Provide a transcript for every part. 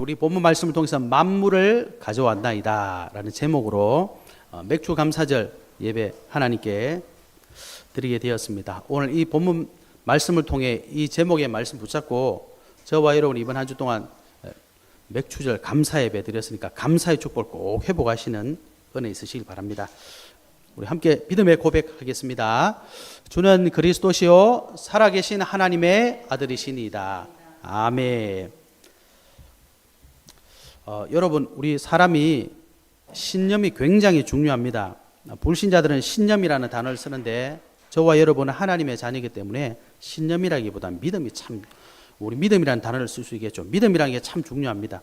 우리 본문 말씀을 통해서 만물을 가져왔나이다 라는 제목으로 맥주 감사절 예배 하나님께 드리게 되었습니다. 오늘 이 본문 말씀을 통해 이 제목의 말씀 붙잡고 저와 여러분 이번 한 주 동안 맥주절 감사 예배 드렸으니까 감사의 축복을 꼭 회복하시는 은혜 있으시길 바랍니다. 우리 함께 믿음의 고백하겠습니다. 주는 그리스도시요 살아계신 하나님의 아들이시니이다. 아멘. 여러분, 우리 사람이 신념이 굉장히 중요합니다. 불신자들은 신념이라는 단어를 쓰는데 저와 여러분은 하나님의 자녀이기 때문에 신념이라기보다는 믿음이 참, 우리 믿음이라는 단어를 쓸 수 있겠죠. 믿음이라는 게 참 중요합니다.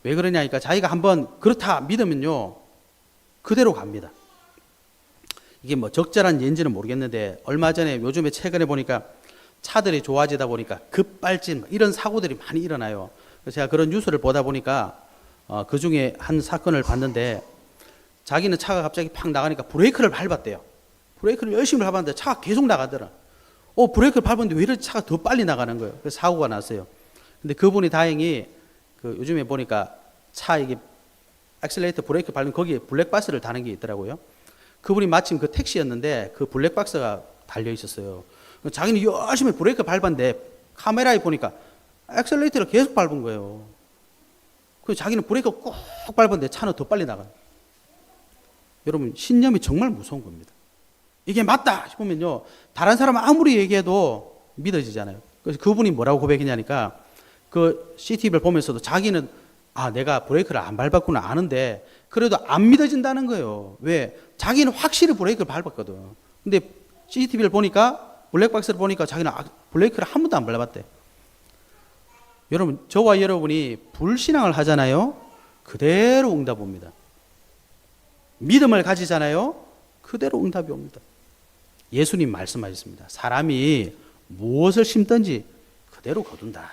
왜 그러냐니까 자기가 한번 그렇다 믿으면요 그대로 갑니다. 이게 뭐 적절한 예인지는 모르겠는데 얼마 전에 요즘에 최근에 보니까 차들이 좋아지다 보니까 급발진 이런 사고들이 많이 일어나요. 그래서 제가 그런 뉴스를 보다 보니까 그 중에 한 사건을 봤는데 자기는 차가 갑자기 팍 나가니까 브레이크를 밟았대요. 브레이크를 열심히 밟았는데 차가 계속 나가더라. 브레이크를 밟았는데 왜 이렇게 차가 더 빨리 나가는 거예요. 그래서 사고가 났어요. 근데 그분이 다행히 요즘에 보니까 차 이게 액셀레이터 브레이크 밟는 거기에 블랙박스를 다는 게 있더라고요. 그분이 마침 그 택시였는데 그 블랙박스가 달려 있었어요. 자기는 열심히 브레이크 밟았는데 카메라에 보니까 액셀레이터를 계속 밟은 거예요. 그래서 자기는 브레이크 꼭 밟았는데 차는 더 빨리 나가요. 여러분, 신념이 정말 무서운 겁니다. 이게 맞다 싶으면요 다른 사람 아무리 얘기해도 믿어지잖아요. 그래서 그분이 뭐라고 고백했냐니까 그 CCTV를 보면서도 자기는 내가 브레이크를 안 밟았구나 아는데 그래도 안 믿어진다는 거예요. 왜? 자기는 확실히 브레이크를 밟았거든. 근데 CCTV를 보니까 블랙박스를 보니까 자기는 브레이크를 한 번도 안 밟았대. 여러분, 저와 여러분이 불신앙을 하잖아요. 그대로 응답 옵니다. 믿음을 가지잖아요. 그대로 응답이 옵니다. 예수님 말씀하셨습니다. 사람이 무엇을 심든지 그대로 거둔다.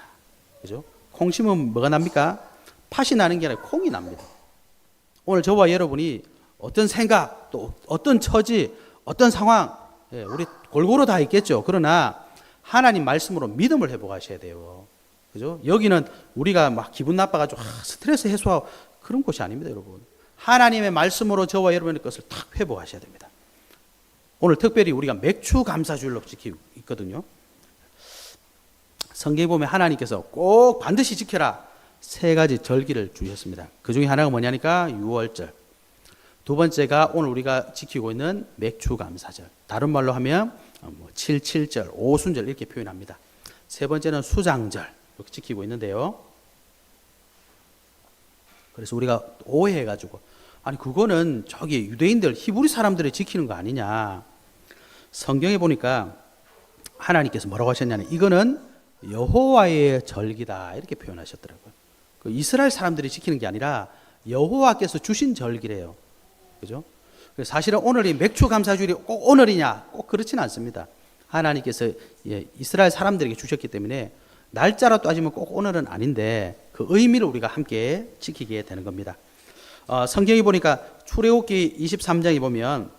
그죠? 콩 심으면 뭐가 납니까? 팥이 나는 게 아니라 콩이 납니다. 오늘 저와 여러분이 어떤 생각, 또 어떤 처지, 어떤 상황, 우리 골고루 다 있겠죠. 그러나 하나님 말씀으로 믿음을 회복하셔야 돼요. 그죠? 여기는 우리가 막 기분 나빠가지고 스트레스 해소하고 그런 곳이 아닙니다, 여러분. 하나님의 말씀으로 저와 여러분의 것을 탁 회복하셔야 됩니다. 오늘 특별히 우리가 맥주 감사주일로 지키고 있거든요. 성경에 보면 하나님께서 꼭 반드시 지켜라 세 가지 절기를 주셨습니다. 그 중에 하나가 뭐냐니까 유월절. 두 번째가 오늘 우리가 지키고 있는 맥주 감사절. 다른 말로 하면 77절, 오순절 이렇게 표현합니다. 세 번째는 수장절 이렇게 지키고 있는데요. 그래서 우리가 오해해가지고 그거는 저기 유대인들 히브리 사람들이 지키는 거 아니냐. 성경에 보니까 하나님께서 뭐라고 하셨냐면 이거는 여호와의 절기다 이렇게 표현하셨더라고요. 그 이스라엘 사람들이 지키는 게 아니라 여호와께서 주신 절기래요. 그죠? 사실은 오늘이 맥주 감사주일이 꼭 오늘이냐 꼭 그렇지는 않습니다. 하나님께서 이스라엘 사람들에게 주셨기 때문에 날짜로 따지면 꼭 오늘은 아닌데 그 의미를 우리가 함께 지키게 되는 겁니다. 성경에 보니까 출애굽기 23장에 보면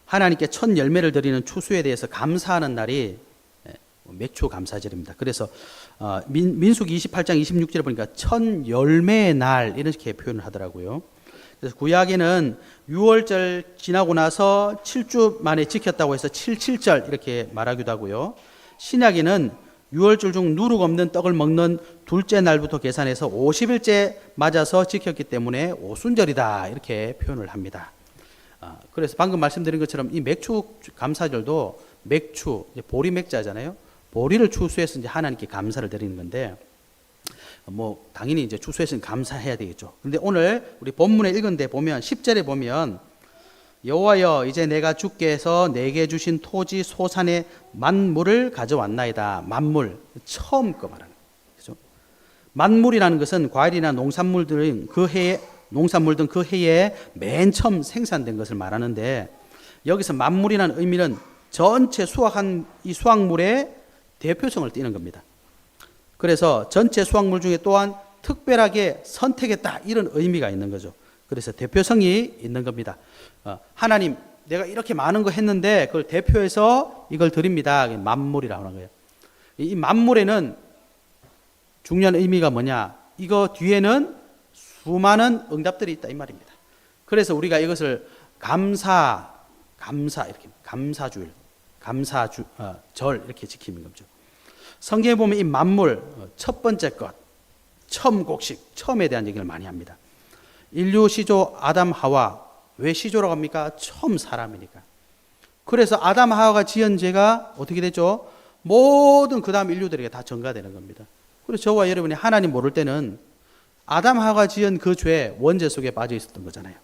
하나님께 첫 열매를 드리는 추수에 대해서 감사하는 날이 맥주 감사절입니다. 그래서 민수기 28장 26절에 보니까 첫 열매의 날 이렇게 표현을 하더라고요. 그래서 구약에는 6월절 지나고 나서 7주 만에 지켰다고 해서 77절 이렇게 말하기도 하고요. 신약에는 6월절 중 누룩 없는 떡을 먹는 둘째 날부터 계산해서 50일째 맞아서 지켰기 때문에 오순절이다 이렇게 표현을 합니다. 그래서 방금 말씀드린 것처럼 이 맥주 감사절도 맥주, 보리 맥자잖아요. 보리를 추수해서 이제 하나님께 감사를 드리는 건데 당연히 이제 추수해서 감사해야 되겠죠. 그런데 오늘 우리 본문에 읽은 데 보면 10절에 보면 여호와여 이제 내가 주께서 내게 주신 토지 소산의 만물을 가져왔나이다. 만물 처음 거 말하는 거죠. 만물이라는 것은 과일이나 농산물 등 그 해에 맨 처음 생산된 것을 말하는데 여기서 만물이라는 의미는 전체 수확한 이 수확물의 대표성을 띠는 겁니다. 그래서 전체 수확물 중에 또한 특별하게 선택했다 이런 의미가 있는 거죠. 그래서 대표성이 있는 겁니다. 하나님 내가 이렇게 많은 거 했는데 그걸 대표해서 이걸 드립니다. 만물이라고 하는 거예요. 이 만물에는 중요한 의미가 뭐냐? 이거 뒤에는 수많은 응답들이 있다 이 말입니다. 그래서 우리가 이것을 감사 이렇게 감사주일, 절 이렇게 지키는 거죠. 성경에 보면 이 만물 첫 번째 것, 처음 곡식, 처음에 대한 얘기를 많이 합니다. 인류 시조 아담 하와, 왜 시조라고 합니까? 처음 사람이니까. 그래서 아담 하와가 지은 죄가 어떻게 됐죠? 모든 그 다음 인류들에게 다 전가되는 겁니다. 그래서 저와 여러분이 하나님 모를 때는 아담 하와가 지은 그 죄 원죄 속에 빠져 있었던 거잖아요.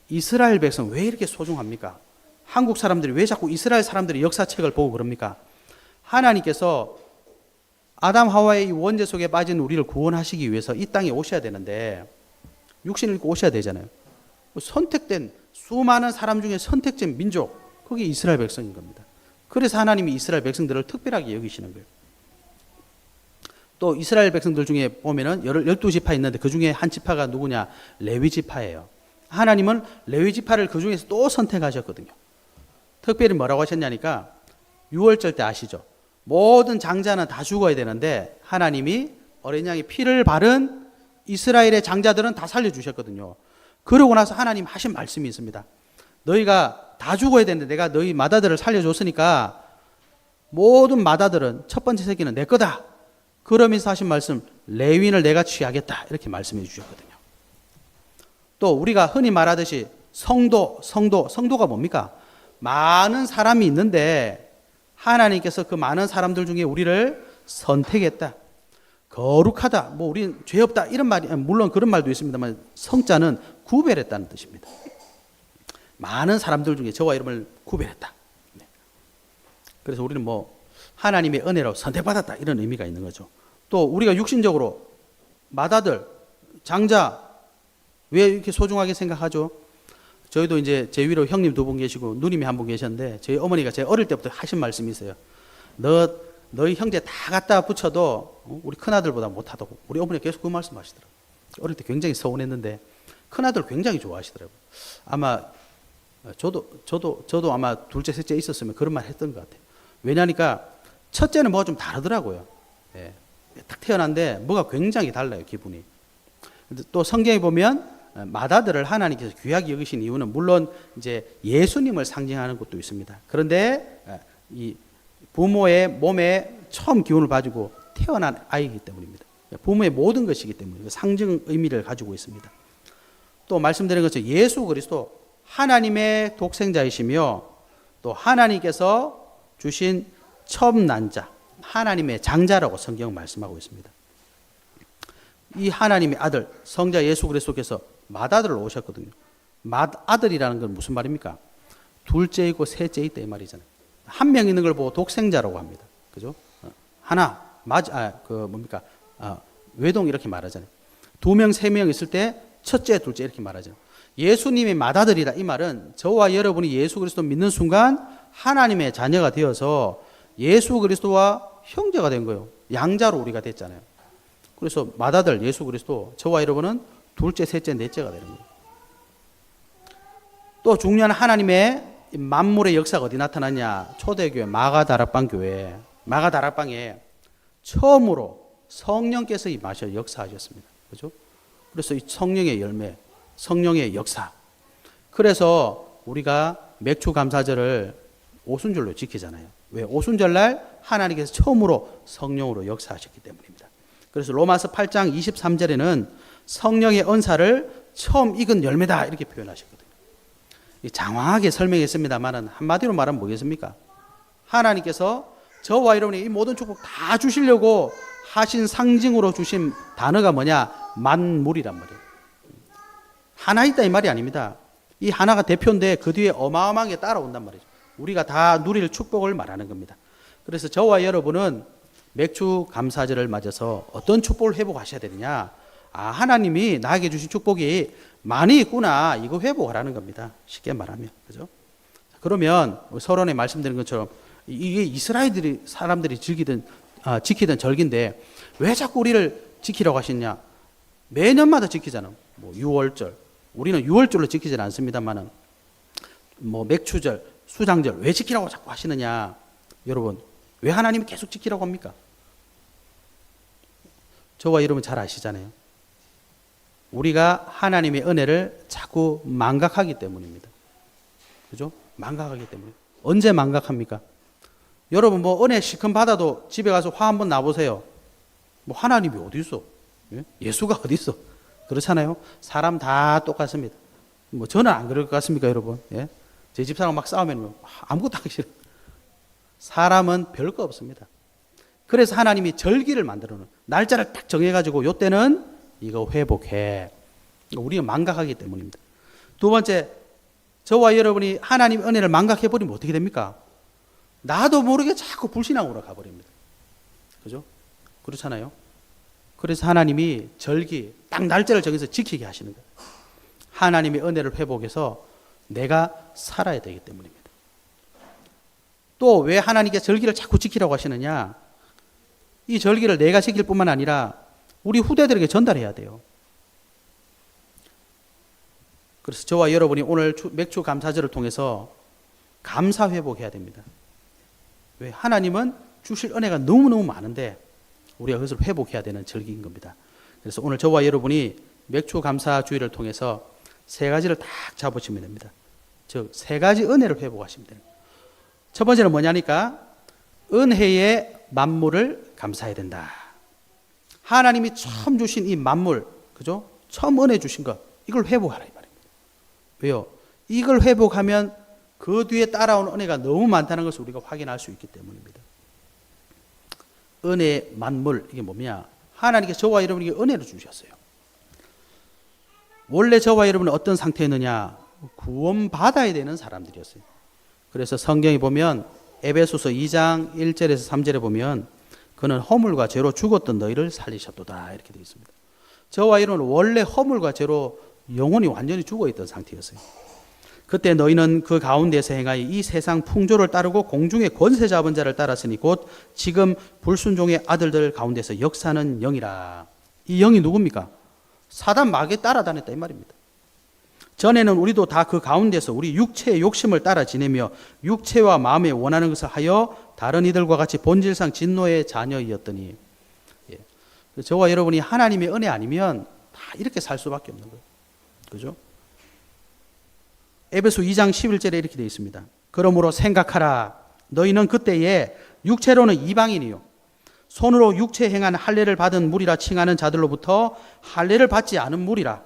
이스라엘 백성 왜 이렇게 소중합니까? 한국 사람들이 왜 자꾸 이스라엘 사람들이 역사책을 보고 그럽니까? 하나님께서 아담 하와의 이 원죄 속에 빠진 우리를 구원하시기 위해서 이 땅에 오셔야 되는데 육신을 입고 오셔야 되잖아요. 선택된 수많은 사람 중에 선택된 민족, 그게 이스라엘 백성인 겁니다. 그래서 하나님이 이스라엘 백성들을 특별하게 여기시는 거예요. 또 이스라엘 백성들 중에 보면은 12지파 있는데 그 중에 한 지파가 누구냐? 레위 지파예요. 하나님은 레위 지파를 그 중에서 또 선택하셨거든요. 특별히 뭐라고 하셨냐니까 유월절 때 아시죠? 모든 장자는 다 죽어야 되는데 하나님이 어린 양의 피를 바른 이스라엘의 장자들은 다 살려주셨거든요. 그러고 나서 하나님 하신 말씀이 있습니다. 너희가 다 죽어야 되는데 내가 너희 맏아들을 살려줬으니까 모든 맏아들은 첫 번째 새끼는 내 거다. 그러면서 하신 말씀, 레위인을 내가 취하겠다 이렇게 말씀해 주셨거든요. 또 우리가 흔히 말하듯이 성도가 뭡니까? 많은 사람이 있는데 하나님께서 그 많은 사람들 중에 우리를 선택했다. 거룩하다. 뭐 우리는 죄 없다. 이런 말이 물론 그런 말도 있습니다만 성자는 구별했다는 뜻입니다. 많은 사람들 중에 저와 여러분을 구별했다. 그래서 우리는 뭐 하나님의 은혜로 선택받았다 이런 의미가 있는 거죠. 또 우리가 육신적으로 맏아들, 장자 왜 이렇게 소중하게 생각하죠? 저희도 이제 제 위로 형님 2분 계시고 누님이 1분 계셨는데 저희 어머니가 제 어릴 때부터 하신 말씀이 있어요. 너희 형제 다 갖다 붙여도 우리 큰아들보다 못하다고. 우리 어머니가 계속 그 말씀 하시더라고요. 어릴 때 굉장히 서운했는데 큰아들 굉장히 좋아하시더라고요. 아마 저도 아마 둘째 셋째 있었으면 그런 말 했던 것 같아요. 왜냐니까 첫째는 뭐가 좀 다르더라고요. 예. 딱 태어난데 뭐가 굉장히 달라요, 기분이. 또 성경에 보면 맏아들을 하나님께서 귀하게 여기신 이유는 물론 이제 예수님을 상징하는 것도 있습니다. 그런데 이 부모의 몸에 처음 기운을 가지고 태어난 아이이기 때문입니다. 부모의 모든 것이기 때문에 상징 의미를 가지고 있습니다. 또 말씀드린 것처럼 예수 그리스도 하나님의 독생자이시며 또 하나님께서 주신 처음 난 자, 하나님의 장자라고 성경은 말씀하고 있습니다. 이 하나님의 아들 성자 예수 그리스도께서 맏아들로 오셨거든요. 맏아들이라는 건 무슨 말입니까? 둘째이고 셋째이다 이 말이잖아요. 한 명 있는 걸 보고 독생자라고 합니다. 그죠? 하나 외동 이렇게 말하잖아요. 2명, 3명 있을 때 첫째, 둘째 이렇게 말하잖아요. 예수님이 맏아들이다 이 말은 저와 여러분이 예수 그리스도 믿는 순간 하나님의 자녀가 되어서 예수 그리스도와 형제가 된 거예요. 양자로 우리가 됐잖아요. 그래서 맏아들 예수 그리스도 저와 여러분은 둘째, 셋째, 넷째가 되는 거예요. 또 중요한 하나님의 만물의 역사가 어디 나타나냐? 초대교회 마가다락방 교회. 마가다락방에 처음으로 성령께서 임하셔 역사하셨습니다. 그죠? 그래서 이 성령의 열매, 성령의 역사. 그래서 우리가 맥주 감사절을 오순절로 지키잖아요. 왜? 오순절날 하나님께서 처음으로 성령으로 역사하셨기 때문입니다. 그래서 로마서 8장 23절에는 성령의 은사를 처음 익은 열매다 이렇게 표현하셨거든요. 장황하게 설명했습니다만 한마디로 말하면 뭐겠습니까? 하나님께서 저와 여러분의 이 모든 축복 다 주시려고 하신 상징으로 주신 단어가 뭐냐? 만물이란 말이에요. 하나 있다 이 말이 아닙니다. 이 하나가 대표인데 그 뒤에 어마어마하게 따라온단 말이죠. 우리가 다 누릴 축복을 말하는 겁니다. 그래서 저와 여러분은 맥주 감사절을 맞아서 어떤 축복을 회복하셔야 되느냐? 하나님이 나에게 주신 축복이 많이 있구나. 이거 회복하라는 겁니다. 쉽게 말하면. 그죠? 그러면 서론에 말씀드린 것처럼 이게 이스라엘 사람들이 지키던 절기인데 왜 자꾸 우리를 지키라고 하시냐? 매년마다 지키잖아. 뭐 6월절. 우리는 6월절로 지키진 않습니다만은 뭐 맥추절, 수장절 왜 지키라고 자꾸 하시느냐? 여러분, 왜 하나님이 계속 지키라고 합니까? 저와 여러분 잘 아시잖아요. 우리가 하나님의 은혜를 자꾸 망각하기 때문입니다. 그죠? 망각하기 때문에. 언제 망각합니까? 여러분 뭐 은혜 시큰 받아도 집에 가서 화 한번 나보세요. 뭐 하나님이 어디 있어? 예? 예수가 어디 있어? 그렇잖아요. 사람 다 똑같습니다. 뭐 저는 안 그럴 것 같습니까, 여러분? 예? 제 집사람 막 싸우면 아무것도 하기 싫어. 사람은 별거 없습니다. 그래서 하나님이 절기를 만들어 놓은 날짜를 딱 정해가지고 요때는 이거 회복해. 우리가 망각하기 때문입니다. 두 번째, 저와 여러분이 하나님 은혜를 망각해버리면 어떻게 됩니까? 나도 모르게 자꾸 불신앙으로 가버립니다. 그죠? 그렇잖아요. 그래서 하나님이 절기 딱 날짜를 정해서 지키게 하시는 거예요. 하나님의 은혜를 회복해서 내가 살아야 되기 때문입니다. 또 왜 하나님께 절기를 자꾸 지키라고 하시느냐? 이 절기를 내가 지킬 뿐만 아니라 우리 후대들에게 전달해야 돼요. 그래서 저와 여러분이 오늘 맥주 감사절을 통해서 감사 회복해야 됩니다. 왜? 하나님은 주실 은혜가 너무너무 많은데 우리가 그것을 회복해야 되는 절기인 겁니다. 그래서 오늘 저와 여러분이 맥주 감사 주의를 통해서 세 가지를 딱 잡으시면 됩니다. 즉, 세 가지 은혜를 회복하시면 됩니다. 첫 번째는 뭐냐니까? 은혜의 만물을 감사해야 된다. 하나님이 처음 주신 이 만물, 그죠? 처음 은혜 주신 것, 이걸 회복하라 이 말입니다. 왜요? 이걸 회복하면 그 뒤에 따라온 은혜가 너무 많다는 것을 우리가 확인할 수 있기 때문입니다. 은혜 만물, 이게 뭐냐? 하나님께서 저와 여러분에게 은혜를 주셨어요. 원래 저와 여러분은 어떤 상태였느냐? 구원받아야 되는 사람들이었어요. 그래서 성경에 보면 에베소서 2장 1절에서 3절에 보면 그는 허물과 죄로 죽었던 너희를 살리셨도다 이렇게 되어 있습니다. 저와 여러분은 원래 허물과 죄로 영혼이 완전히 죽어있던 상태였어요. 그때 너희는 그 가운데서 행하여 이 세상 풍조를 따르고 공중의 권세 잡은 자를 따랐으니 곧 지금 불순종의 아들들 가운데서 역사는 영이라. 이 영이 누굽니까? 사단 마귀에 따라다녔다 이 말입니다. 전에는 우리도 다 그 가운데서 우리 육체의 욕심을 따라 지내며 육체와 마음에 원하는 것을 하여 다른 이들과 같이 본질상 진노의 자녀이었더니, 예. 저와 여러분이 하나님의 은혜 아니면 다 이렇게 살 수밖에 없는 거예요. 그죠? 에베소 2장 11절에 이렇게 되어 있습니다. 그러므로 생각하라. 너희는 그때에 육체로는 이방인이요 손으로 육체 행한 할례를 받은 무리라 칭하는 자들로부터 할례를 받지 않은 무리라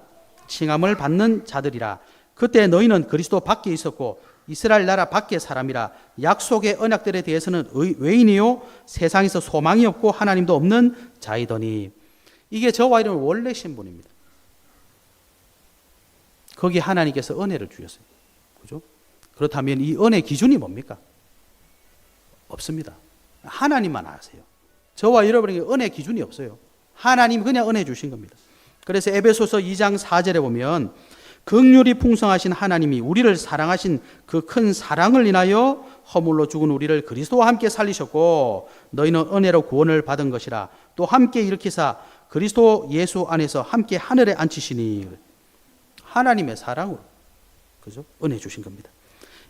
칭함을 받는 자들이라. 그때 너희는 그리스도 밖에 있었고 이스라엘 나라 밖의 사람이라. 약속의 언약들에 대해서는 외인이요 세상에서 소망이 없고 하나님도 없는 자이더니. 이게 저와 여러분 원래 신분입니다. 거기 하나님께서 은혜를 주셨어요. 그죠? 그렇다면 이 은혜 기준이 뭡니까? 없습니다. 하나님만 아세요. 저와 여러분에게 은혜 기준이 없어요. 하나님 그냥 은혜 주신 겁니다. 그래서 에베소서 2장 4절에 보면 긍휼이 풍성하신 하나님이 우리를 사랑하신 그 큰 사랑을 인하여 허물로 죽은 우리를 그리스도와 함께 살리셨고 너희는 은혜로 구원을 받은 것이라. 또 함께 일으키사 그리스도 예수 안에서 함께 하늘에 앉히시니. 하나님의 사랑으로, 그죠? 은혜 주신 겁니다.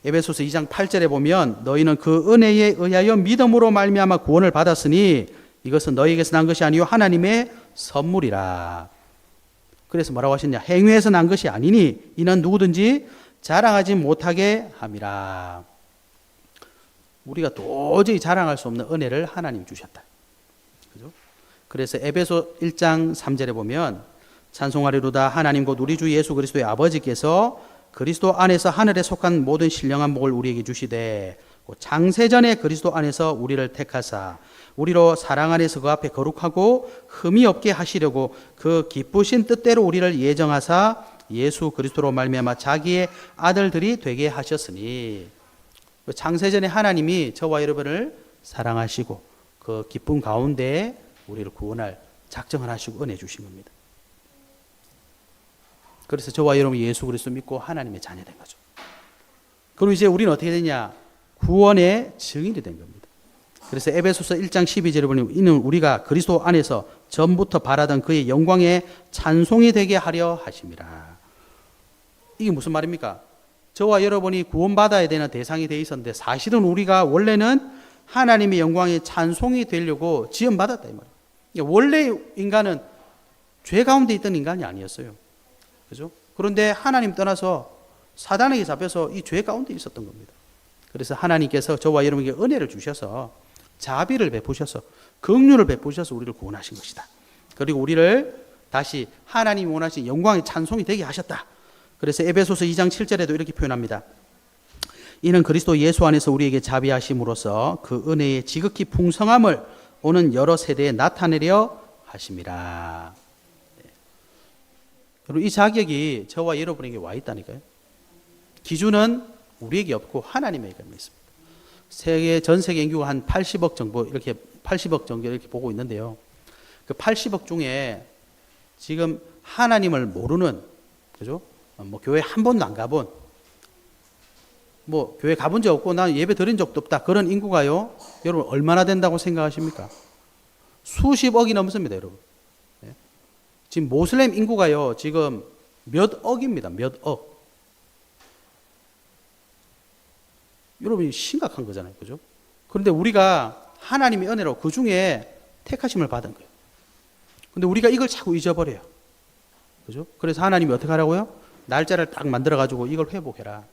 에베소서 2장 8절에 보면 너희는 그 은혜에 의하여 믿음으로 말미암아 구원을 받았으니 이것은 너희에게서 난 것이 아니요 하나님의 선물이라. 그래서 뭐라고 하셨냐? 행위에서 난 것이 아니니 이는 누구든지 자랑하지 못하게 함이라. 우리가 도저히 자랑할 수 없는 은혜를 하나님 주셨다. 그죠? 그래서 에베소 1장 3절에 보면 찬송하리로다 하나님 곧 우리 주 예수 그리스도의 아버지께서 그리스도 안에서 하늘에 속한 모든 신령한 복을 우리에게 주시되 창세전에 그리스도 안에서 우리를 택하사 우리로 사랑 안에서 그 앞에 거룩하고 흠이 없게 하시려고 그 기쁘신 뜻대로 우리를 예정하사 예수 그리스도로 말미암아 자기의 아들들이 되게 하셨으니. 창세전에 하나님이 저와 여러분을 사랑하시고 그 기쁨 가운데 우리를 구원할 작정을 하시고 은혜 주신 겁니다. 그래서 저와 여러분이 예수 그리스도 믿고 하나님의 자녀된 거죠. 그럼 이제 우리는 어떻게 되냐? 구원의 증인이 된 겁니다. 그래서 에베소서 1장 12절에 보면 이는 우리가 그리스도 안에서 전부터 바라던 그의 영광의 찬송이 되게 하려 하심이라. 이게 무슨 말입니까? 저와 여러분이 구원받아야 되는 대상이 되어 있었는데 사실은 우리가 원래는 하나님의 영광의 찬송이 되려고 지음받았다 이 말이에요. 원래 인간은 죄 가운데 있던 인간이 아니었어요. 그죠? 그런데 하나님 떠나서 사단에게 잡혀서 이 죄 가운데 있었던 겁니다. 그래서 하나님께서 저와 여러분에게 은혜를 주셔서 자비를 베푸셔서 긍휼을 베푸셔서 우리를 구원하신 것이다. 그리고 우리를 다시 하나님이 원하신 영광의 찬송이 되게 하셨다. 그래서 에베소서 2장 7절에도 이렇게 표현합니다. 이는 그리스도 예수 안에서 우리에게 자비하심으로써 그 은혜의 지극히 풍성함을 오는 여러 세대에 나타내려 하심이라. 그리고 이 자격이 저와 여러분에게 와 있다니까요. 기준은 우리에게 없고 하나님에게 있습니다. 전 세계 인구가 한 80억 정도 이렇게 보고 있는데요. 그 80억 중에 지금 하나님을 모르는, 그죠? 뭐 교회 한 번도 안 가본, 뭐 교회 가본 적 없고 난 예배 드린 적도 없다, 그런 인구가요, 여러분 얼마나 된다고 생각하십니까? 수십억이 넘습니다, 여러분. 지금 모슬렘 인구가요, 지금 몇 억입니다. 몇 억. 여러분 심각한 거잖아요, 그죠? 그런데 우리가 하나님의 은혜로 그 중에 택하심을 받은 거예요. 근데 우리가 이걸 자꾸 잊어버려요, 그죠? 그래서 하나님이 어떻게 하라고요? 날짜를 딱 만들어가지고 이걸 회복해라.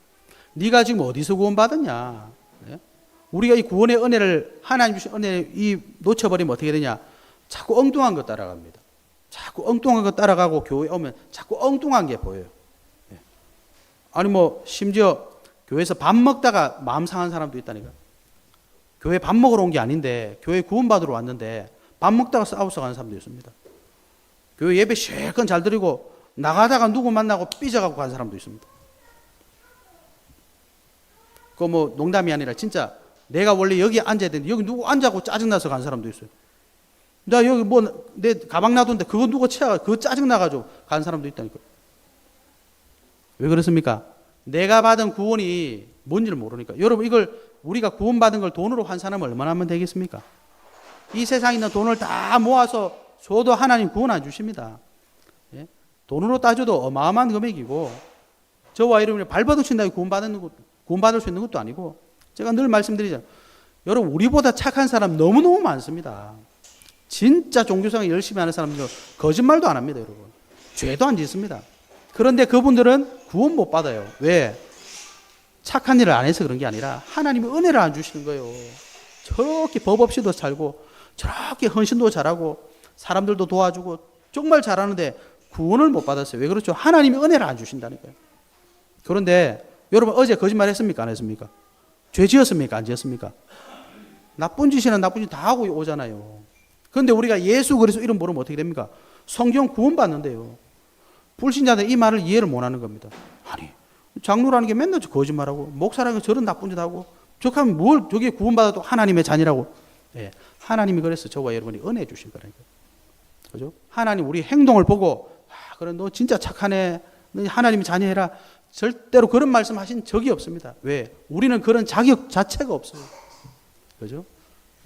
네가 지금 어디서 구원받았냐? 우리가 이 구원의 은혜를, 하나님 주신 은혜 이 놓쳐버리면 어떻게 되냐? 자꾸 엉뚱한 거 따라갑니다. 자꾸 엉뚱한 거 따라가고 교회 오면 자꾸 엉뚱한 게 보여요. 아니 뭐 심지어 교회에서 밥 먹다가 마음 상한 사람도 있다니까. 교회 밥 먹으러 온 게 아닌데 교회 구원받으러 왔는데 밥 먹다가 싸워서 가는 사람도 있습니다. 교회 예배 실컷 잘 드리고 나가다가 누구 만나고 삐져가고 가는 사람도 있습니다. 그거 뭐 농담이 아니라 진짜 내가 원래 여기 앉아야 되는데 여기 누구 앉아고 짜증나서 가는 사람도 있어요. 나 여기 뭐 내 가방 놔뒀는데 그거 누가 채워가 그거 짜증나가지고 가는 사람도 있다니까요. 왜 그렇습니까? 내가 받은 구원이 뭔지를 모르니까. 여러분 이걸 우리가 구원받은 걸 돈으로 환산하면 얼마나 하면 되겠습니까? 이 세상에 있는 돈을 다 모아서 줘도 하나님 구원 안 주십니다. 예? 돈으로 따져도 어마어마한 금액이고 저와 여러분이 발버둥 친다고 구원받을 수 있는 것도 아니고, 제가 늘 말씀드리잖아요. 여러분 우리보다 착한 사람 너무너무 많습니다. 진짜 종교생활 열심히 하는 사람들은 거짓말도 안 합니다, 여러분. 죄도 안 짓습니다. 그런데 그분들은 구원 못 받아요. 왜? 착한 일을 안 해서 그런 게 아니라 하나님이 은혜를 안 주시는 거예요. 저렇게 법 없이도 살고 저렇게 헌신도 잘하고 사람들도 도와주고 정말 잘하는데 구원을 못 받았어요. 왜 그렇죠? 하나님이 은혜를 안 주신다니까요. 그런데 여러분 어제 거짓말 했습니까? 안 했습니까? 죄 지었습니까? 안 지었습니까? 나쁜 짓이나 나쁜 짓 다 하고 오잖아요. 그런데 우리가 예수 그리스도 이름 모르면 어떻게 됩니까? 성경 구원받는데요. 불신자들 이 말을 이해를 못하는 겁니다. 아니 장로라는 게 맨날 거짓말하고 목사라는 게 저런 나쁜 짓 하고 저하면 뭘 저게 구원받아도 하나님의 자녀라고. 예, 하나님이 그래서 저와 여러분이 은혜 주신 거라니까요. 그죠? 하나님 우리 행동을 보고 그래 너 진짜 착하네, 너 하나님의 자녀해라, 절대로 그런 말씀하신 적이 없습니다. 왜? 우리는 그런 자격 자체가 없어요. 그죠?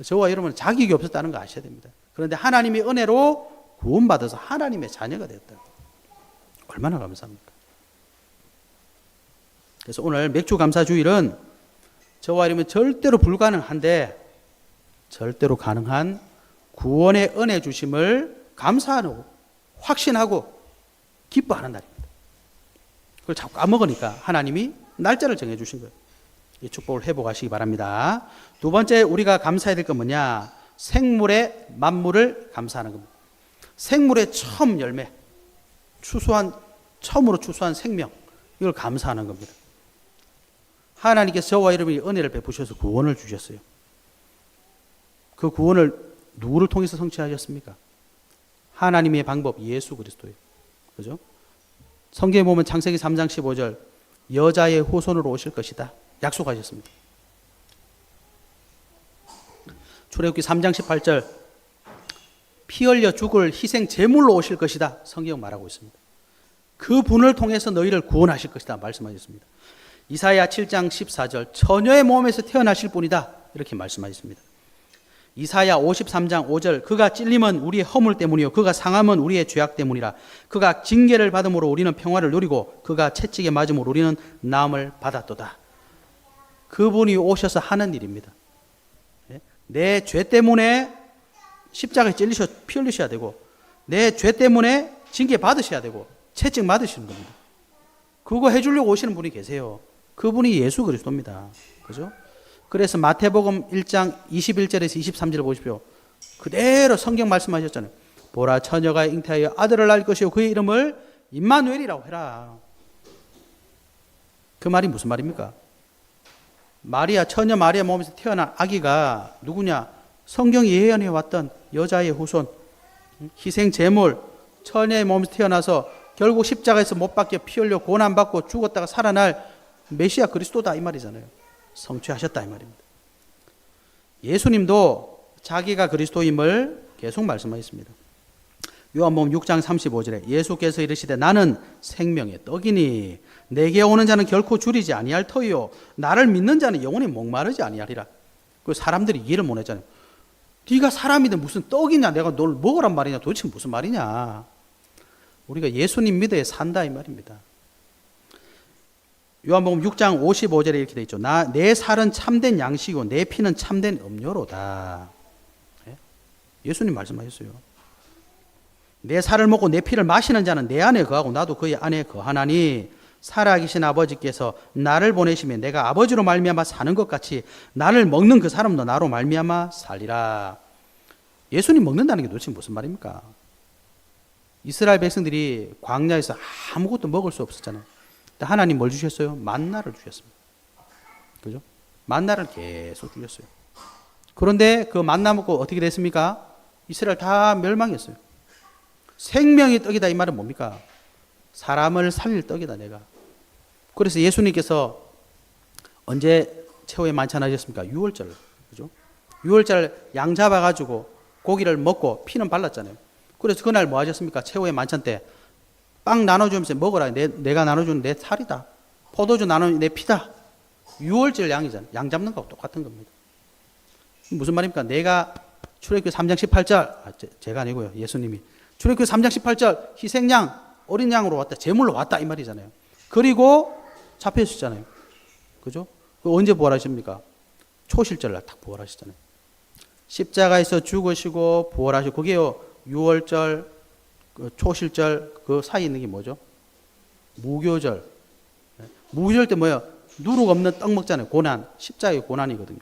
저와 여러분은 자격이 없었다는 거 아셔야 됩니다. 그런데 하나님의 은혜로 구원받아서 하나님의 자녀가 되었다. 얼마나 감사합니까? 그래서 오늘 맥주 감사 주일은 저와 여러분 절대로 불가능한데 절대로 가능한 구원의 은혜 주심을 감사하고 확신하고 기뻐하는 날입니다. 그걸 자꾸 까먹으니까 하나님이 날짜를 정해주신 거예요. 이 축복을 회복하시기 바랍니다. 두 번째 우리가 감사해야 될 건 뭐냐? 생물의 만물을 감사하는 겁니다. 생물의 처음 열매, 처음으로 추수한 생명, 이걸 감사하는 겁니다. 하나님께서 저와 여러분이 은혜를 베푸셔서 구원을 주셨어요. 그 구원을 누구를 통해서 성취하셨습니까? 하나님의 방법 예수 그리스도예요. 그죠? 성경에 보면 창세기 3장 15절 여자의 후손으로 오실 것이다 약속하셨습니다. 출애굽기 3장 18절 피 흘려 죽을 희생 제물로 오실 것이다 성경 말하고 있습니다. 그 분을 통해서 너희를 구원하실 것이다 말씀하셨습니다. 이사야 7장 14절 처녀의 몸에서 태어나실 분이다 이렇게 말씀하셨습니다. 이사야 53장 5절 그가 찔림은 우리의 허물 때문이요 그가 상함은 우리의 죄악 때문이라. 그가 징계를 받음으로 우리는 평화를 누리고 그가 채찍에 맞음으로 우리는 나음을 받았도다. 그분이 오셔서 하는 일입니다. 내 죄 때문에 십자가에 피 흘리셔야 되고 내 죄 때문에 징계 받으셔야 되고 채찍 맞으시는 겁니다. 그거 해주려고 오시는 분이 계세요. 그분이 예수 그리스도입니다. 그죠? 그래서 마태복음 1장 21절에서 23절 보십시오. 그대로 성경 말씀하셨잖아요. 보라 처녀가 잉태하여 아들을 낳을 것이요 그의 이름을 임마누엘이라고 해라. 그 말이 무슨 말입니까? 마리아, 처녀 마리아 몸에서 태어난 아기가 누구냐? 성경이 예언해 왔던 여자의 후손, 희생 제물, 처녀의 몸에서 태어나서 결국 십자가에서 못 박혀 피 흘려 고난받고 죽었다가 살아날 메시아 그리스도다 이 말이잖아요. 성취하셨다 이 말입니다. 예수님도 자기가 그리스도임을 계속 말씀하셨습니다. 요한복음 6장 35절에 예수께서 이르시되 나는 생명의 떡이니 내게 오는 자는 결코 줄이지 아니할 터이요 나를 믿는 자는 영원히 목마르지 아니하리라. 그 사람들이 이해를 못 했잖아요. 네가 사람이든 무슨 떡이냐, 내가 널 먹으란 말이냐, 도대체 무슨 말이냐. 우리가 예수님 믿어야 산다 이 말입니다. 요한복음 6장 55절에 이렇게 돼 있죠. 내 살은 참된 양식이고 내 피는 참된 음료로다. 예수님 말씀하셨어요. 내 살을 먹고 내 피를 마시는 자는 내 안에 거하고 나도 그의 안에 거하나니 살아계신 아버지께서 나를 보내시며 내가 아버지로 말미암아 사는 것 같이 나를 먹는 그 사람도 나로 말미암아 살리라. 예수님 먹는다는 게 도대체 무슨 말입니까? 이스라엘 백성들이 광야에서 아무것도 먹을 수 없었잖아요. 하나님 뭘 주셨어요? 만나를 주셨습니다. 그죠? 만나를 계속 주셨어요. 그런데 그 만나 먹고 어떻게 됐습니까? 이스라엘 다 멸망했어요. 생명의 떡이다 이 말은 뭡니까? 사람을 살릴 떡이다 내가. 그래서 예수님께서 언제 최후의 만찬하셨습니까? 6월절. 그죠? 6월절 양 잡아가지고 고기를 먹고 피는 발랐잖아요. 그래서 그날 뭐 하셨습니까? 최후의 만찬 때 빵 나눠주면서 먹어라. 내가 나눠주는 내 살이다. 포도주 나누는 내 피다. 6월절 양이잖아요. 양 잡는 거하고 똑같은 겁니다. 무슨 말입니까? 내가 출애굽기 3장 18절, 제가 아니고요. 예수님이. 출애굽기 3장 18절 희생양, 어린 양으로 왔다. 제물로 왔다. 이 말이잖아요. 그리고 잡혀주셨잖아요. 그죠? 언제 부활하십니까? 초실절 날 딱 부활하셨잖아요. 십자가에서 죽으시고 부활하시고, 그게요, 6월절, 초실절 그 사이에 있는 게 뭐죠? 무교절. 무교절 때 뭐예요? 누룩 없는 떡 먹잖아요. 고난. 십자가의 고난이거든요.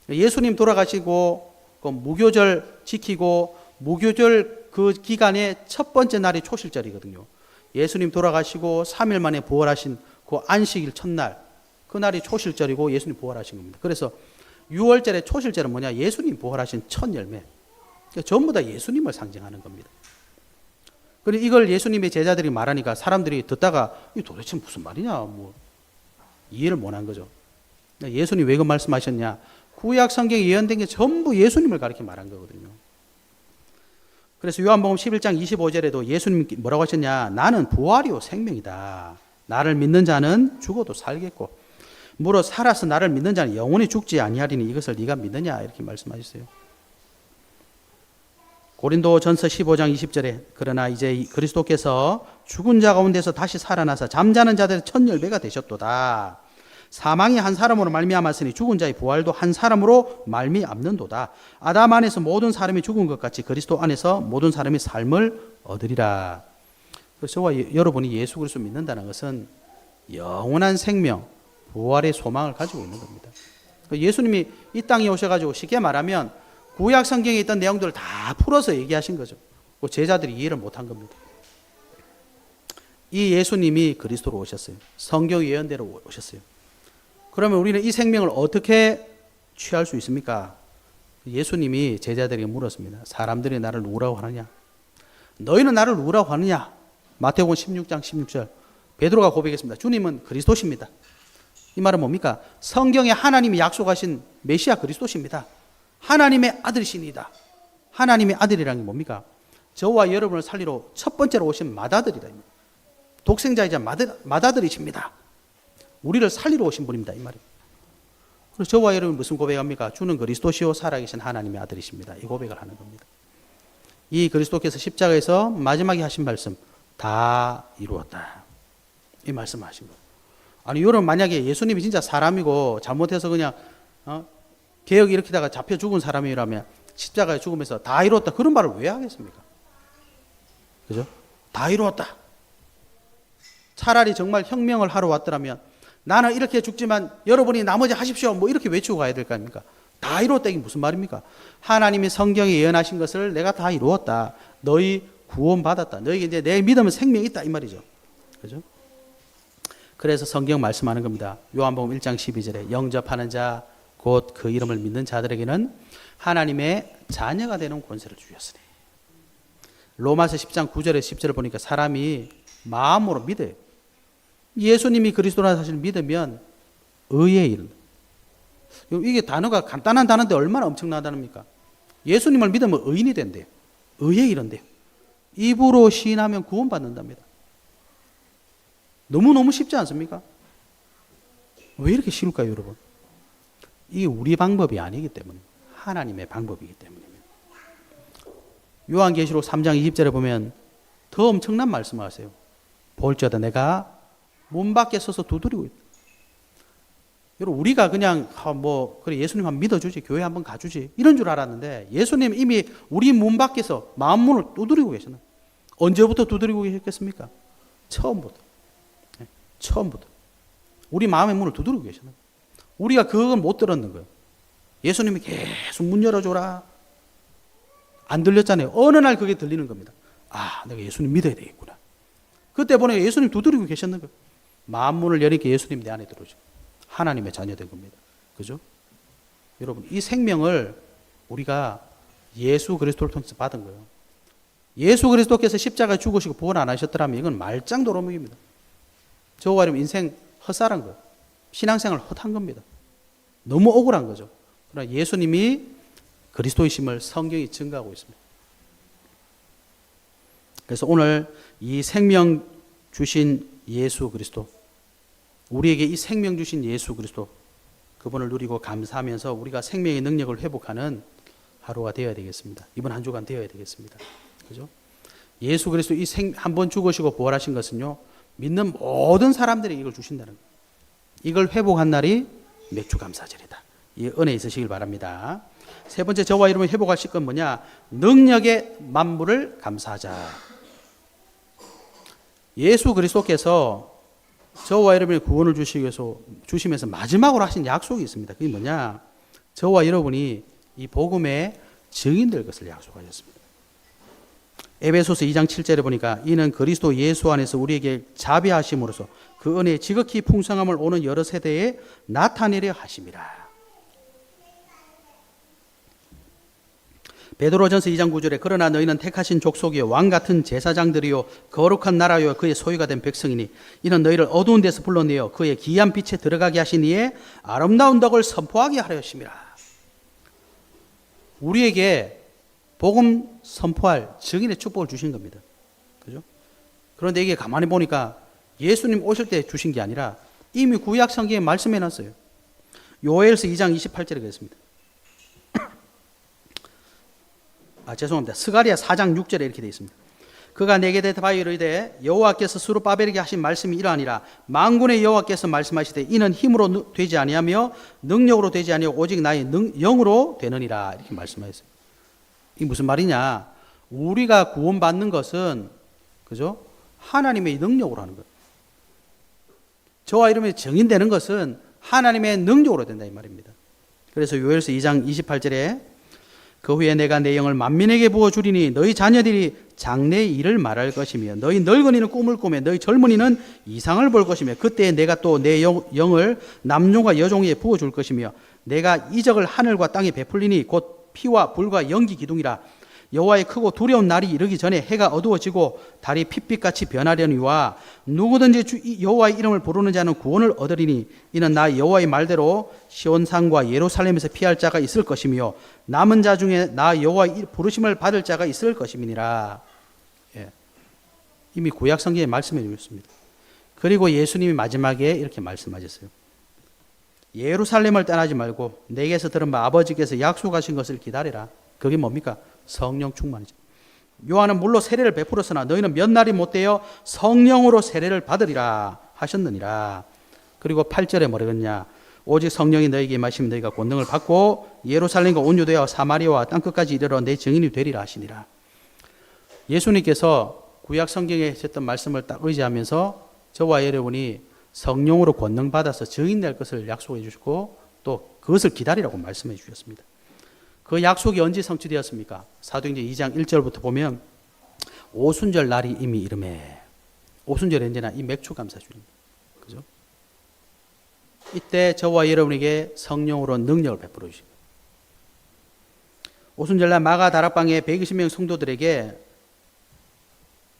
예수님 돌아가시고 그 무교절 지키고 무교절 그 기간의 첫 번째 날이 초실절이거든요. 예수님 돌아가시고 3일 만에 부활하신 그 안식일 첫날, 그 날이 초실절이고 예수님 부활하신 겁니다. 그래서 6월절의 초실절은 뭐냐? 예수님 부활하신 첫 열매. 그러니까 전부 다 예수님을 상징하는 겁니다. 그리고 이걸 예수님의 제자들이 말하니까 사람들이 듣다가 이 도대체 무슨 말이냐, 뭐 이해를 못한 거죠. 예수님 왜 그 말씀하셨냐? 구약 성경에 예언된 게 전부 예수님을 가리켜 말한 거거든요. 그래서 요한복음 11장 25절에도 예수님 뭐라고 하셨냐? 나는 부활이요 생명이다. 나를 믿는 자는 죽어도 살겠고 무릇 살아서 나를 믿는 자는 영원히 죽지 아니하리니 이것을 네가 믿느냐? 이렇게 말씀하셨어요. 고린도전서 15장 20절에 그러나 이제 그리스도께서 죽은 자 가운데서 다시 살아나서 잠자는 자들의 첫 열매가 되셨도다. 사망이 한 사람으로 말미암았으니 죽은 자의 부활도 한 사람으로 말미암는도다. 아담 안에서 모든 사람이 죽은 것 같이 그리스도 안에서 모든 사람이 삶을 얻으리라. 그래서 저와 여러분이 예수 그리스도 믿는다는 것은 영원한 생명, 부활의 소망을 가지고 있는 겁니다. 예수님이 이 땅에 오셔가지고 쉽게 말하면 구약 성경에 있던 내용들을 다 풀어서 얘기하신 거죠. 제자들이 이해를 못한 겁니다. 이 예수님이 그리스도로 오셨어요. 성경 예언대로 오셨어요. 그러면 우리는 이 생명을 어떻게 취할 수 있습니까? 예수님이 제자들에게 물었습니다. 사람들이 나를 누구라고 하느냐? 너희는 나를 누구라고 하느냐? 마태복음 16장 16절 베드로가 고백했습니다. 주님은 그리스도십니다. 이 말은 뭡니까? 성경에 하나님이 약속하신 메시아 그리스도십니다. 하나님의 아들이십니다. 하나님의 아들이라는 게 뭡니까? 저와 여러분을 살리러 첫 번째로 오신 맏아들이다. 독생자이자 맏아들이십니다. 우리를 살리러 오신 분입니다. 이 말이에요. 그래서 저와 여러분 무슨 고백합니까? 주는 그리스도시요 살아계신 하나님의 아들이십니다. 이 고백을 하는 겁니다. 이 그리스도께서 십자가에서 마지막에 하신 말씀 다 이루었다. 이 말씀을 하신 거예요. 아니 여러분 만약에 예수님이 진짜 사람이고 잘못해서 그냥 개혁 일으키다가 잡혀 죽은 사람이라면 십자가에 죽으면서 다 이루었다 그런 말을 왜 하겠습니까? 그죠? 다 이루었다. 차라리 정말 혁명을 하러 왔더라면 나는 이렇게 죽지만 여러분이 나머지 하십시오. 뭐 이렇게 외치고 가야 될 거 아닙니까? 다 이루었다 이게 무슨 말입니까? 하나님이 성경에 예언하신 것을 내가 다 이루었다. 너희 구원받았다. 너에게 이제 내 믿음은 생명이 있다 이 말이죠. 그죠? 그래서 성경 말씀하는 겁니다. 요한복음 1장 12절에 영접하는 자 곧 그 이름을 믿는 자들에게는 하나님의 자녀가 되는 권세를 주셨으니. 로마서 10장 9절에 10절을 보니까 사람이 마음으로 믿어요. 예수님이 그리스도라는 사실을 믿으면 의의 일. 이게 단어가 간단한 단어인데 얼마나 엄청난 단어입니까? 예수님을 믿으면 의인이 된대요. 의의 일인데요. 입으로 시인하면 구원받는답니다. 너무너무 쉽지 않습니까? 왜 이렇게 쉬울까요, 여러분? 이게 우리 방법이 아니기 때문에 하나님의 방법이기 때문입니다. 요한계시록 3장 20절에 보면 더 엄청난 말씀을 하세요. 볼지어다 내가 문 밖에 서서 두드리고 있다. 여러분 우리가 그냥 그래 예수님 한번 믿어주지, 교회 한번 가주지 이런 줄 알았는데 예수님 이미 우리 문 밖에서 마음 문을 두드리고 계시는. 언제부터 두드리고 계셨겠습니까? 처음부터. 처음부터 우리 마음의 문을 두드리고 계시는. 우리가 그건 못 들었는 거예요. 예수님이 계속 문 열어줘라. 안 들렸잖아요. 어느 날 그게 들리는 겁니다. 아, 내가 예수님 믿어야 되겠구나. 그때 보니까 예수님 두드리고 계셨는 거예요. 마음 문을 여니까 예수님 내 안에 들어오죠. 하나님의 자녀된 겁니다. 그죠? 여러분, 이 생명을 우리가 예수 그리스도를 통해서 받은 거예요. 예수 그리스도께서 십자가에 죽으시고 부활 안 하셨더라면 이건 말짱도루묵입니다. 저와 여러분 인생 헛살한 거예요. 신앙생활 헛한 겁니다. 너무 억울한 거죠. 그러나 예수님이 그리스도이심을 성경이 증거하고 있습니다. 그래서 오늘 이 생명 주신 예수 그리스도, 우리에게 이 생명 주신 예수 그리스도, 그분을 누리고 감사하면서 우리가 생명의 능력을 회복하는 하루가 되어야 되겠습니다. 이번 한 주간 되어야 되겠습니다. 그죠? 예수 그리스도 이 한번 죽으시고 부활하신 것은요, 믿는 모든 사람들에게 이걸 주신다는 거예요. 이걸 회복한 날이 맥주감사절이다. 이 은혜 있으시길 바랍니다. 세 번째, 저와 여러분이 회복하실 건 뭐냐? 능력의 만물을 감사하자. 예수 그리스도께서 저와 여러분의 구원을 주시면서 마지막으로 하신 약속이 있습니다. 그게 뭐냐? 저와 여러분이 이 복음의 증인 될 것을 약속하셨습니다. 에베소서 2장 7절에 보니까 이는 그리스도 예수 안에서 우리에게 자비하심으로써 그 은혜의 지극히 풍성함을 오는 여러 세대에 나타내려 하심이라. 베드로전서 2장 9절에 그러나 너희는 택하신 족속이요 왕같은 제사장들이요 거룩한 나라요 그의 소유가 된 백성이니 이는 너희를 어두운 데서 불러내어 그의 기이한 빛에 들어가게 하신 이의 아름다운 덕을 선포하게 하려 하심이라. 우리에게 복음 선포할 증인의 축복을 주신 겁니다. 그죠? 그런데 이게 가만히 보니까 예수님 오실 때 주신 게 아니라 이미 구약 성경에 말씀해 놨어요. 요엘서 2장 28절에 그랬습니다. 죄송합니다. 스가랴 4장 6절에 이렇게 되어 있습니다. 그가 내게 대답하여 이르되 여호와께서 스룹바벨에게 하신 말씀이 이러하니라. 만군의 여호와께서 말씀하시되 이는 힘으로 되지 아니하며 능력으로 되지 아니하고 오직 나의 영으로 되느니라. 이렇게 말씀하셨어요. 이게 무슨 말이냐? 우리가 구원받는 것은 그죠? 하나님의 능력으로 하는 거예요. 저와 이름이 정인되는 것은 하나님의 능력으로 된다 이 말입니다. 그래서 요엘서 2장 28절에 그 후에 내가 내 영을 만민에게 부어주리니 너희 자녀들이 장래의 일을 말할 것이며 너희 늙은이는 꿈을 꾸며 너희 젊은이는 이상을 볼 것이며 그때 내가 또 내 영을 남종과 여종에게 부어줄 것이며 내가 이적을 하늘과 땅에 베풀리니 곧 피와 불과 연기 기둥이라. 여호와의 크고 두려운 날이 이르기 전에 해가 어두워지고 달이 핏빛같이 변하려니와 누구든지 여호와의 이름을 부르는 자는 구원을 얻으리니 이는 나 여호와의 말대로 시온산과 예루살렘에서 피할 자가 있을 것이며 남은 자 중에 나 여호와의 부르심을 받을 자가 있을 것임이니라. 예. 이미 구약 성경에 말씀해 주셨습니다. 그리고 예수님이 마지막에 이렇게 말씀하셨어요. 예루살렘을 떠나지 말고 내게서 들은 바 아버지께서 약속하신 것을 기다리라. 그게 뭡니까? 성령 충만이죠. 요한은 물로 세례를 베풀었으나 너희는 몇 날이 못되어 성령으로 세례를 받으리라 하셨느니라. 그리고 8절에 뭐라겠냐? 오직 성령이 너에게 임하시면 너희가 권능을 받고 예루살렘과 온 유대와 사마리아와 땅끝까지 이르러 내 증인이 되리라 하시니라. 예수님께서 구약 성경에 하셨던 말씀을 딱 의지하면서 저와 여러분이 성령으로 권능 받아서 증인 될 것을 약속해 주시고 또 그것을 기다리라고 말씀해 주셨습니다. 그 약속이 언제 성취되었습니까? 사도행전 2장 1절부터 보면 오순절 날이 이미 이름에, 오순절이 언제나 이 맥주 감사주일입니다. 그죠? 이때 저와 여러분에게 성령으로 능력을 베풀어 주십니다. 오순절날 마가 다락방에 120명 성도들에게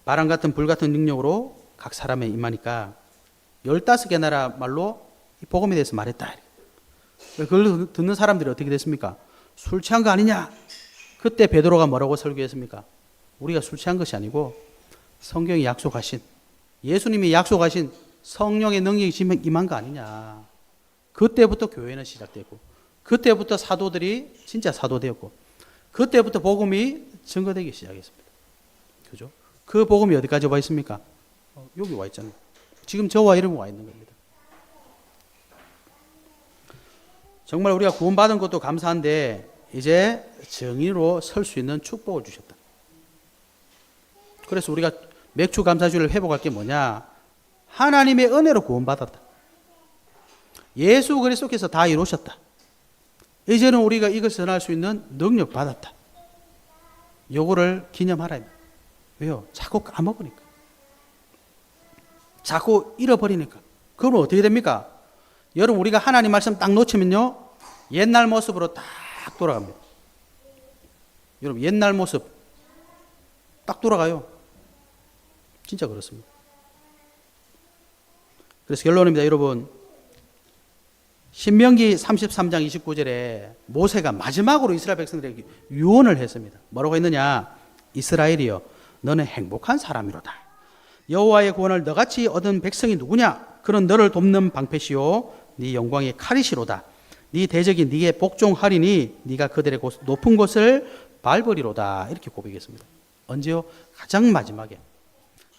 바람 같은 불 같은 능력으로 각 사람에 임하니까 15개 나라 말로 이 복음에 대해서 말했다. 그걸 듣는 사람들이 어떻게 됐습니까? 술 취한 거 아니냐? 그때 베드로가 뭐라고 설교했습니까? 우리가 술 취한 것이 아니고 성경이 약속하신, 예수님이 약속하신 성령의 능력이 임한 거 아니냐. 그때부터 교회는 시작되고, 그때부터 사도들이 진짜 사도되었고, 그때부터 복음이 증거되기 시작했습니다. 그죠? 그 복음이 어디까지 와 있습니까? 여기 와 있잖아요. 지금 저와 여러분 와 있는 겁니다. 정말 우리가 구원받은 것도 감사한데 이제 정의로 설 수 있는 축복을 주셨다. 그래서 우리가 맥주 감사주일을 회복할 게 뭐냐? 하나님의 은혜로 구원받았다. 예수 그리스도께서 다 이루셨다. 이제는 우리가 이것을 전할 수 있는 능력 받았다. 요거를 기념하라. 왜요? 자꾸 까먹으니까. 자꾸 잃어버리니까. 그러면 어떻게 됩니까? 여러분, 우리가 하나님 말씀 딱 놓치면요, 옛날 모습으로 딱 돌아갑니다. 여러분, 옛날 모습 딱 돌아가요. 진짜 그렇습니다. 그래서 결론입니다. 여러분, 신명기 33장 29절에 모세가 마지막으로 이스라엘 백성들에게 유언을 했습니다. 뭐라고 했느냐? 이스라엘이여, 너는 행복한 사람이로다. 여호와의 구원을 너같이 얻은 백성이 누구냐? 그는 너를 돕는 방패시요 네 영광의 칼이시로다. 네 대적이 네게 복종하리니 네가 그들의 높은 곳을 밟으리로다. 이렇게 고백했습니다. 언제요? 가장 마지막에.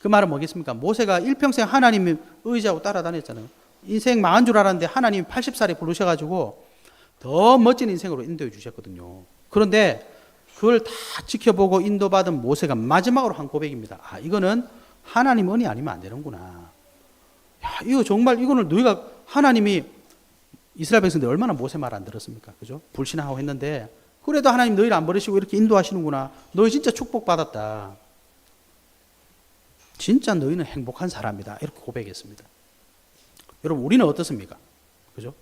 그 말은 뭐겠습니까? 모세가 일평생 하나님을 의지하고 따라다녔잖아요. 인생 망한 줄 알았는데 하나님이 80살에 부르셔가지고 더 멋진 인생으로 인도해 주셨거든요. 그런데 그걸 다 지켜보고 인도받은 모세가 마지막으로 한 고백입니다. 아, 이거는 하나님 은혜 아니면 안 되는구나. 야, 이거 정말, 이거는 너희가, 하나님이 이스라엘 백성들 얼마나 모세 말 안 들었습니까? 그죠? 불신하고 했는데, 그래도 하나님 너희를 안 버리시고 이렇게 인도하시는구나. 너희 진짜 축복받았다. 진짜 너희는 행복한 사람이다. 이렇게 고백했습니다. 여러분, 우리는 어떻습니까? 그죠?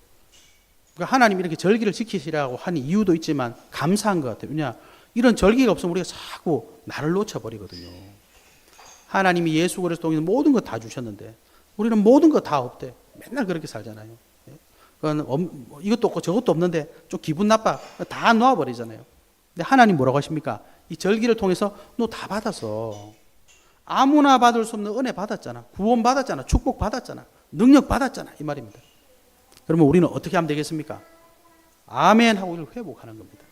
그러니까 하나님이 이렇게 절기를 지키시라고 한 이유도 있지만 감사한 것 같아요. 왜냐? 이런 절기가 없으면 우리가 자꾸 나를 놓쳐버리거든요. 하나님이 예수 그리스도 통해서 모든 거 다 주셨는데 우리는 모든 거 다 없대. 맨날 그렇게 살잖아요. 그건 이것도 없고 저것도 없는데 좀 기분 나빠. 다 놓아버리잖아요. 근데 하나님 뭐라고 하십니까? 이 절기를 통해서 너 다 받았어. 아무나 받을 수 없는 은혜 받았잖아. 구원 받았잖아. 축복 받았잖아. 능력 받았잖아. 이 말입니다. 그러면 우리는 어떻게 하면 되겠습니까? 아멘 하고 이걸 회복하는 겁니다.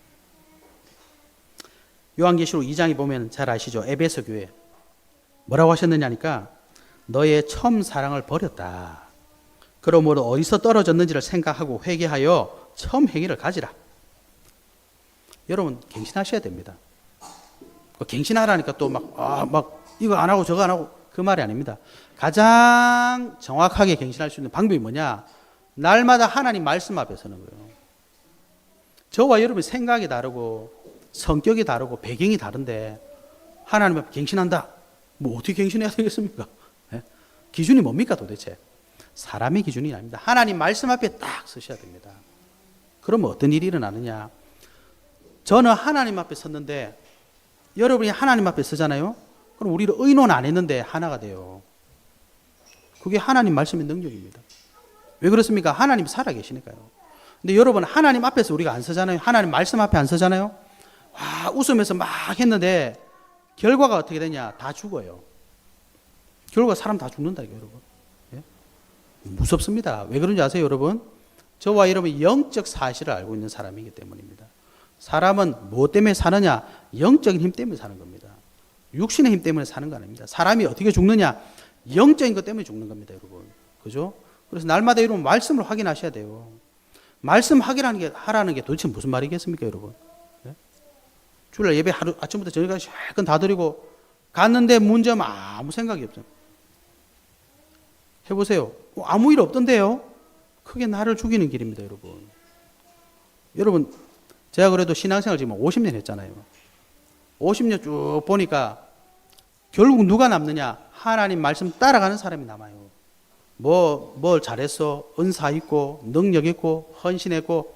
요한계시록 2장에 보면 잘 아시죠? 에베소 교회. 뭐라고 하셨느냐니까 너의 처음 사랑을 버렸다. 그러므로 어디서 떨어졌는지를 생각하고 회개하여 처음 행위를 가지라. 여러분 갱신하셔야 됩니다. 갱신하라니까 또 막 이거 안 하고 저거 안 하고 그 말이 아닙니다. 가장 정확하게 갱신할 수 있는 방법이 뭐냐? 날마다 하나님 말씀 앞에 서는 거예요. 저와 여러분의 생각이 다르고 성격이 다르고 배경이 다른데 하나님 앞에 갱신한다. 뭐 어떻게 갱신해야 되겠습니까? 네? 기준이 뭡니까 도대체? 사람의 기준이 아닙니다. 하나님 말씀 앞에 딱 서셔야 됩니다. 그러면 어떤 일이 일어나느냐? 저는 하나님 앞에 섰는데 여러분이 하나님 앞에 서잖아요. 그럼 우리를 의논 안 했는데 하나가 돼요. 그게 하나님 말씀의 능력입니다. 왜 그렇습니까? 하나님이 살아계시니까요. 근데 여러분 하나님 앞에서 우리가 안 서잖아요. 하나님 말씀 앞에 안 서잖아요. 와, 웃으면서 막 했는데 결과가 어떻게 되냐? 다 죽어요. 결과 사람 다 죽는다, 여러분. 예? 무섭습니다. 왜 그런지 아세요, 여러분? 저와 여러분이 영적 사실을 알고 있는 사람이기 때문입니다. 사람은 뭐 때문에 사느냐? 영적인 힘 때문에 사는 겁니다. 육신의 힘 때문에 사는 거 아닙니다. 사람이 어떻게 죽느냐? 영적인 것 때문에 죽는 겁니다, 여러분. 그죠? 그래서 날마다 여러분 말씀을 확인하셔야 돼요. 하라는 게 도대체 무슨 말이겠습니까, 여러분? 예? 주일날 예배 하루 아침부터 저녁까지 실컷 다 드리고 갔는데 문제면 아무 생각이 없죠. 해보세요. 아무 일 없던데요? 그게 나를 죽이는 길입니다, 여러분. 여러분, 제가 그래도 신앙생활 지금 50년 했잖아요. 50년 쭉 보니까 결국 누가 남느냐? 하나님 말씀 따라가는 사람이 남아요. 뭘 잘했어? 은사 있고, 능력 있고, 헌신했고,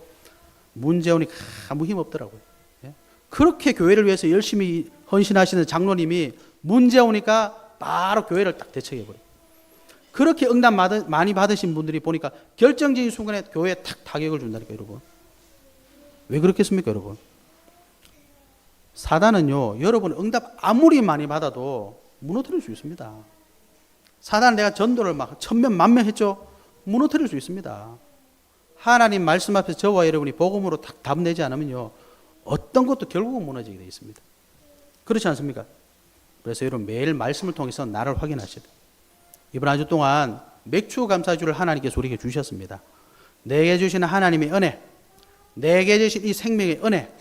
문제 오니까 아무 힘 없더라고요. 예? 그렇게 교회를 위해서 열심히 헌신하시는 장로님이 문제 오니까 바로 교회를 딱 대책해버려요. 그렇게 응답 많이 받으신 분들이 보니까 결정적인 순간에 교회에 탁 타격을 준다니까, 여러분. 왜 그렇겠습니까, 여러분? 사단은요, 여러분 응답 아무리 많이 받아도 무너뜨릴 수 있습니다. 사단은 내가 전도를 막 1000명, 10,000명 했죠? 무너뜨릴 수 있습니다. 하나님 말씀 앞에서 저와 여러분이 복음으로 딱 답 내지 않으면요, 어떤 것도 결국은 무너지게 되어 있습니다. 그렇지 않습니까? 그래서 여러분 매일 말씀을 통해서 나를 확인하셔야 돼요. 이번 한 주 동안 맥주 감사주를 하나님께서 우리에게 주셨습니다. 내게 주시는 하나님의 은혜, 내게 주신 이 생명의 은혜,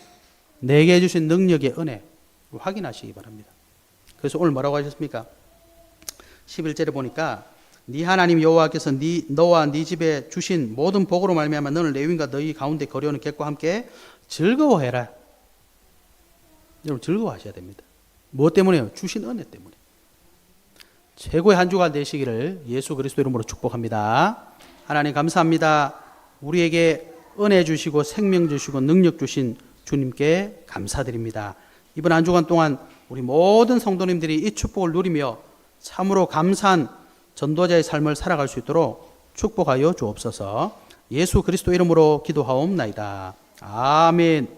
내게 주신 능력의 은혜 확인하시기 바랍니다. 그래서 오늘 뭐라고 하셨습니까? 11절에 보니까 네 하나님 여호와께서 너와 네 집에 주신 모든 복으로 말미암아 너는 레위인과 너희 가운데 거류하는 객과 함께 즐거워해라. 여러분 즐거워하셔야 됩니다. 무엇 때문에요? 주신 은혜 때문에. 최고의 한 주간 되시기를 예수 그리스도 이름으로 축복합니다. 하나님 감사합니다. 우리에게 은혜 주시고 생명 주시고 능력 주신 주님께 감사드립니다. 이번 한 주간 동안 우리 모든 성도님들이 이 축복을 누리며 참으로 감사한 전도자의 삶을 살아갈 수 있도록 축복하여 주옵소서. 예수 그리스도 이름으로 기도하옵나이다. 아멘.